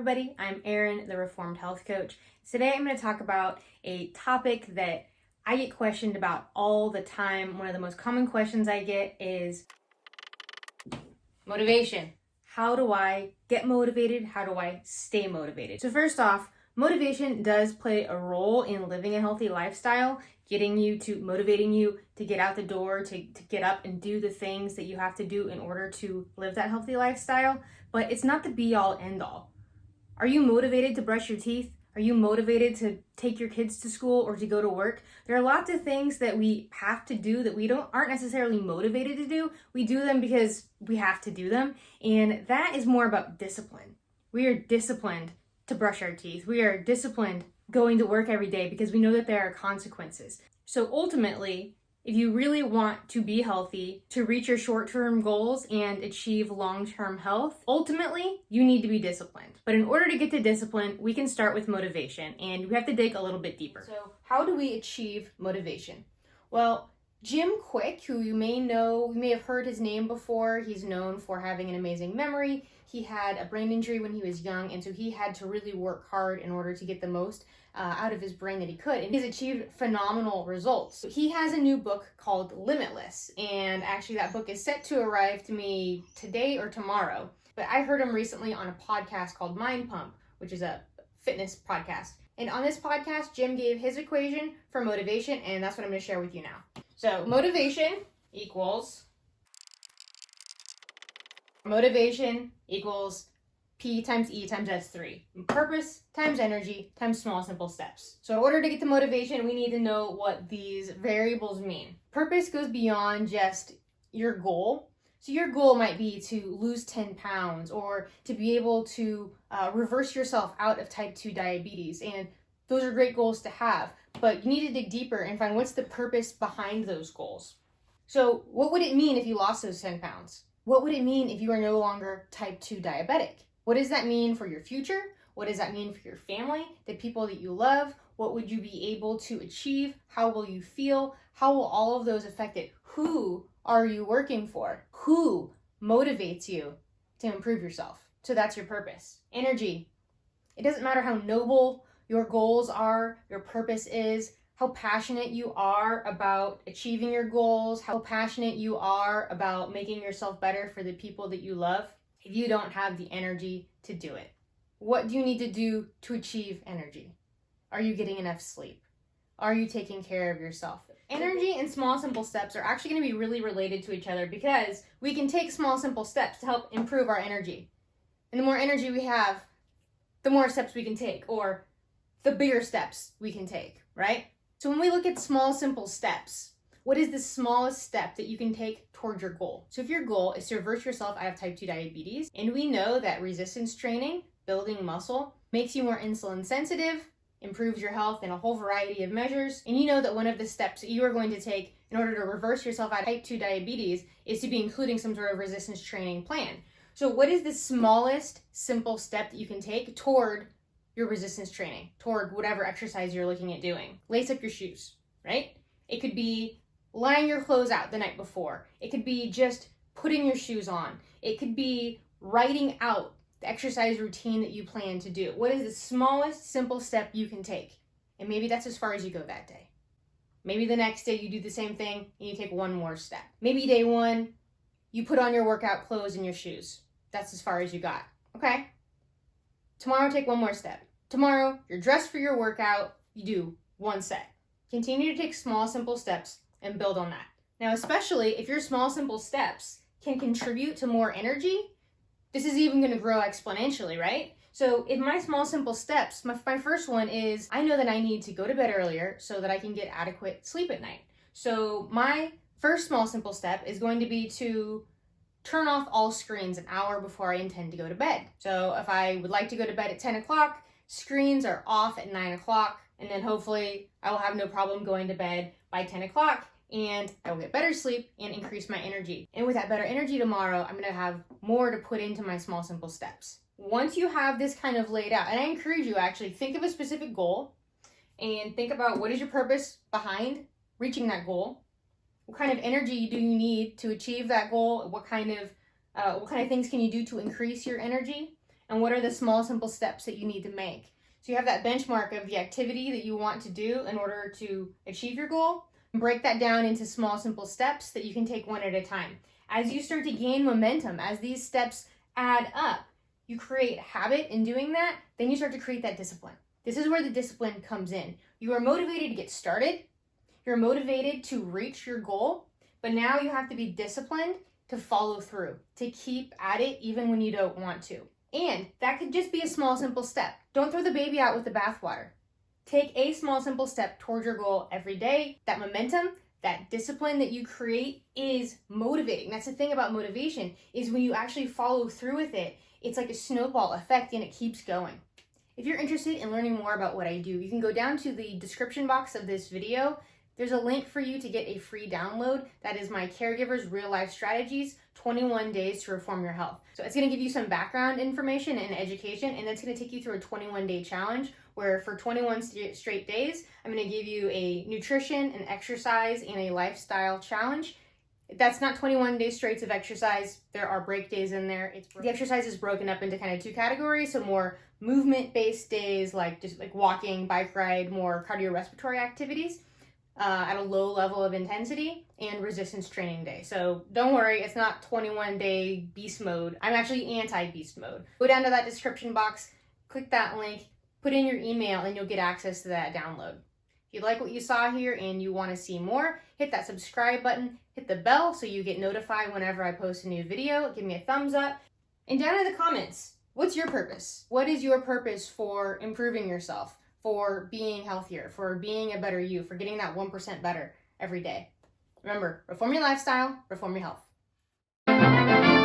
everybody, I'm Erin, the Reformed Health Coach. Today I'm going to talk about a topic that I get questioned about all the time. One of the most common questions I get is motivation. How do I get motivated? How do I stay motivated? So first off, motivation does play a role in living a healthy lifestyle, motivating you to get out the door, to get up and do the things that you have to do in order to live that healthy lifestyle, but it's not the be all end all. Are you motivated to brush your teeth? Are you motivated to take your kids to school or to go to work? There are lots of things that we have to do that we aren't necessarily motivated to do. We do them because we have to do them, and that is more about discipline. We are disciplined to brush our teeth. We are disciplined going to work every day because we know that there are consequences. So ultimately, if you really want to be healthy, to reach your short-term goals and achieve long-term health, ultimately, you need to be disciplined. But in order to get to discipline, we can start with motivation, and we have to dig a little bit deeper. So how do we achieve motivation? Well, Jim Kwik, who you may know, you may have heard his name before. He's known for having an amazing memory. He had a brain injury when he was young, and so he had to really work hard in order to get the most out of his brain that he could, and he's achieved phenomenal results. He has a new book called Limitless, and actually that book is set to arrive to me today or tomorrow. But I heard him recently on a podcast called Mind Pump, which is a fitness podcast. And on this podcast, Jim gave his equation for motivation, and that's what I'm going to share with you now. So motivation equals P times E times S3. Purpose times energy times small, simple steps. So in order to get to motivation, we need to know what these variables mean. Purpose goes beyond just your goal. So your goal might be to lose 10 pounds or to be able to reverse yourself out of type 2 diabetes. And those are great goals to have, but you need to dig deeper and find what's the purpose behind those goals. So what would it mean if you lost those 10 pounds? What would it mean if you are no longer type 2 diabetic? What does that mean for your future? What does that mean for your family, the people that you love? What would you be able to achieve? How will you feel? How will all of those affect it? Who are you working for? Who motivates you to improve yourself? So that's your purpose. Energy. It doesn't matter how noble your goals are, your purpose is, how passionate you are about achieving your goals, how passionate you are about making yourself better for the people that you love. If you don't have the energy to do it, what do you need to do to achieve energy? Are you getting enough sleep? Are you taking care of yourself? Energy and small, simple steps are actually going to be really related to each other because we can take small, simple steps to help improve our energy. And the more energy we have, the more steps we can take, or the bigger steps we can take, right? So when we look at small, simple steps, what is the smallest step that you can take toward your goal? So if your goal is to reverse yourself out of type 2 diabetes, and we know that resistance training, building muscle, makes you more insulin sensitive, improves your health in a whole variety of measures, and you know that one of the steps that you are going to take in order to reverse yourself out of type 2 diabetes is to be including some sort of resistance training plan. So what is the smallest simple step that you can take toward your resistance training, toward whatever exercise you're looking at doing? Lace up your shoes, right? It could be laying your clothes out the night before. It could be just putting your shoes on. It could be writing out the exercise routine that you plan to do. What is the smallest simple step you can take? And maybe that's as far as you go that day. Maybe the next day you do the same thing and you take one more step. Maybe day one, you put on your workout clothes and your shoes. That's as far as you got. Okay? Tomorrow, take one more step. Tomorrow, you're dressed for your workout, you do one set. Continue to take small, simple steps and build on that. Now, especially if your small, simple steps can contribute to more energy, this is even going to grow exponentially, right? So if my small, simple steps, my first one is I know that I need to go to bed earlier so that I can get adequate sleep at night. So my first small, simple step is going to be to turn off all screens an hour before I intend to go to bed. So if I would like to go to bed at 10 o'clock, screens are off at 9 o'clock, and then hopefully I will have no problem going to bed by 10 o'clock, and I will get better sleep and increase my energy. And with that better energy tomorrow, I'm gonna have more to put into my small, simple steps. Once you have this kind of laid out, and I encourage you actually, think of a specific goal and think about what is your purpose behind reaching that goal. What kind of energy do you need to achieve that goal? What kind of things can you do to increase your energy? and what are the small, simple steps that you need to make. So you have that benchmark of the activity that you want to do in order to achieve your goal. Break that down into small, simple steps that you can take one at a time. As you start to gain momentum, as these steps add up, you create habit in doing that, then you start to create that discipline. This is where the discipline comes in. You are motivated to get started. You're motivated to reach your goal, but now you have to be disciplined to follow through, to keep at it even when you don't want to. And that could just be a small, simple step. Don't throw the baby out with the bathwater. Take a small, simple step towards your goal every day. That momentum, that discipline that you create is motivating. That's the thing about motivation, is when you actually follow through with it, it's like a snowball effect and it keeps going. If you're interested in learning more about what I do, you can go down to the description box of this video. There's a link for you to get a free download. That is my Caregivers Real Life Strategies, 21 Days to Reform Your Health. So it's gonna give you some background information and education, and it's gonna take you through a 21-day challenge where for 21 straight days, I'm gonna give you a nutrition, an exercise, and a lifestyle challenge. That's not 21 days straight of exercise. There are break days in there. The exercise is broken up into kind of two categories. So more movement-based days, like just like walking, bike ride, more cardiorespiratory activities at a low level of intensity, and resistance training day. So don't worry, it's not 21-day beast mode. I'm actually anti-beast mode. Go down to that description box, click that link, put in your email, and you'll get access to that download. If you like what you saw here and you want to see more, hit that subscribe button, hit the bell so you get notified whenever I post a new video. Give me a thumbs up. And down in the comments, what's your purpose? What is your purpose for improving yourself, for being healthier, for being a better you, for getting that 1% better every day? Remember, reform your lifestyle, reform your health.